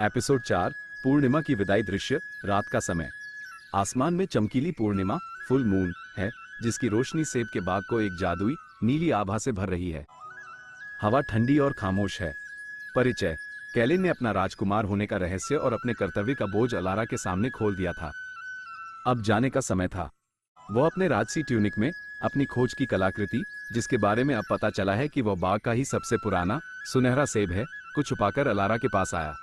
Episode 4 पूर्णिमा की विदाई दृश्य। रात का समय। आसमान में चमकीली पूर्णिमा फुल मून है, जिसकी रोशनी सेब के बाग को एक जादुई नीली आभा से भर रही है। हवा ठंडी और खामोश है। परिचय। कैलिन ने अपना राजकुमार होने का रहस्य और अपने कर्तव्य का बोझ अलारा के सामने खोल दिया था। अब जाने का समय था। वह अपने राजसी ट्यूनिक में अपनी खोज की कलाकृति, जिसके बारे में अब पता चला है कि वह बाग का ही सबसे पुराना सुनहरा सेब है, को छुपाकर अलारा के पास आया।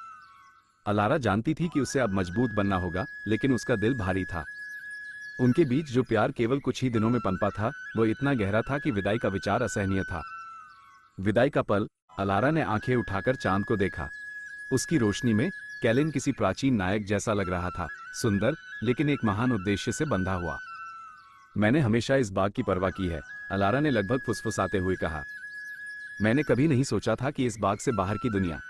अलारा जानती थी कि उसे अब मजबूत बनना होगा, लेकिन उसका दिल भारी था। उनके बीच जो प्यार केवल कुछ ही दिनों में पनपा था, वो इतना गहरा था कि विदाई का विचार असहनीय था। विदाई का पल। अलारा ने आंखें उठाकर चांद को देखा। उसकी रोशनी में कैलिन किसी प्राचीन नायक जैसा लग रहा था, सुंदर लेकिन एक महान उद्देश्य से बंधा हुआ। मैंने हमेशा इस बाग की परवाह की है, अलारा ने लगभग फुसफुसाते हुए कहा। मैंने कभी नहीं सोचा था कि इस बाग से बाहर की दुनिया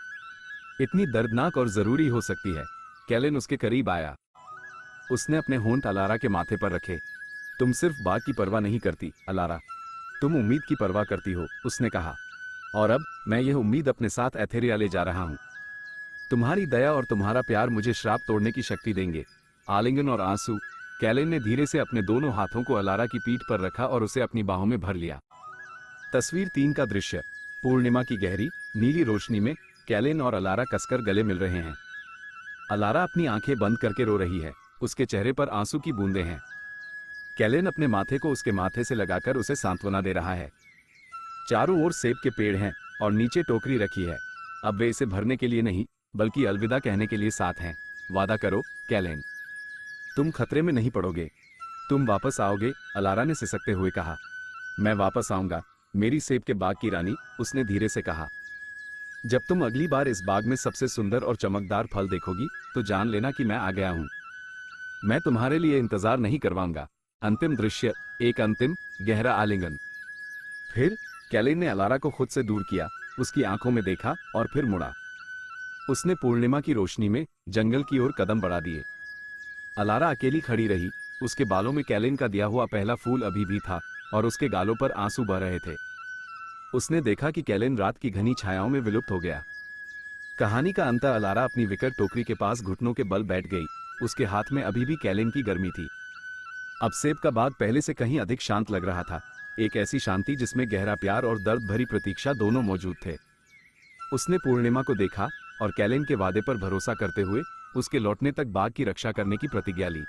इतनी दर्दनाक और जरूरी हो सकती है। कैलिन उसके करीब आया। उसने अपने होंठ अलारा के माथे पर रखे। तुम सिर्फ बाग की परवाह नहीं करती अलारा, तुम उम्मीद की परवाह करती हो, उसने कहा। और अब मैं यह उम्मीद अपने साथ एथेरिया ले जा रहा हूं। तुम्हारी दया और तुम्हारा प्यार मुझे श्राप तोड़ने की शक्ति देंगे। आलिंगन और आंसू। कैलिन ने धीरे से अपने दोनों हाथों को अलारा की पीठ पर रखा और उसे अपनी बाहों में भर लिया। तस्वीर 3 का दृश्य। पूर्णिमा की गहरी नीली रोशनी में कैलिन और अलारा कसकर गले मिल रहे हैं। अलारा अपनी आंखें बंद करके रो रही है, उसके चेहरे पर आंसू की बूंदें हैं। कैलिन अपने माथे को उसके माथे से लगाकर उसे सांत्वना दे रहा है। चारों ओर सेब के पेड़ हैं और नीचे टोकरी रखी है। अब वे इसे भरने के लिए नहीं, बल्कि अलविदा कहने के लिए साथ हैं। वादा करो कैलिन, तुम खतरे में नहीं पड़ोगे, तुम वापस आओगे, अलारा ने सिसकते हुए कहा। मैं वापस आऊंगा, मेरी सेब के बाग की रानी, उसने धीरे से कहा। जब तुम अगली बार इस बाग में सबसे सुंदर और चमकदार फल देखोगी, तो जान लेना कि मैं आ गया हूं। मैं तुम्हारे लिए इंतजार नहीं करवाऊंगा। अंतिम दृश्य। एक अंतिम गहरा आलिंगन। फिर कैलिन ने अलारा को खुद से दूर किया, उसकी आंखों में देखा और फिर मुड़ा। उसने पूर्णिमा की रोशनी में जंगल की ओर कदम बढ़ा दिए। अलारा अकेली खड़ी रही। उसके बालों में कैलिन का दिया हुआ पहला फूल अभी भी था और उसके गालों पर आंसू बह रहे थे। उसने देखा कि कैलिन रात की घनी छायाओं में विलुप्त हो गया। कहानी का अंत। अलारा अपनी विकट टोकरी के पास घुटनों के बल बैठ गई। उसके हाथ में अभी भी कैलिन की गर्मी थी। अब सेब का बाग पहले से कहीं अधिक शांत लग रहा था, एक ऐसी शांति जिसमें गहरा प्यार और दर्द भरी प्रतीक्षा दोनों मौजूद थे। उसने पूर्णिमा को देखा और कैलिन के वादे पर भरोसा करते हुए उसके लौटने तक बाग की रक्षा करने की प्रतिज्ञा ली।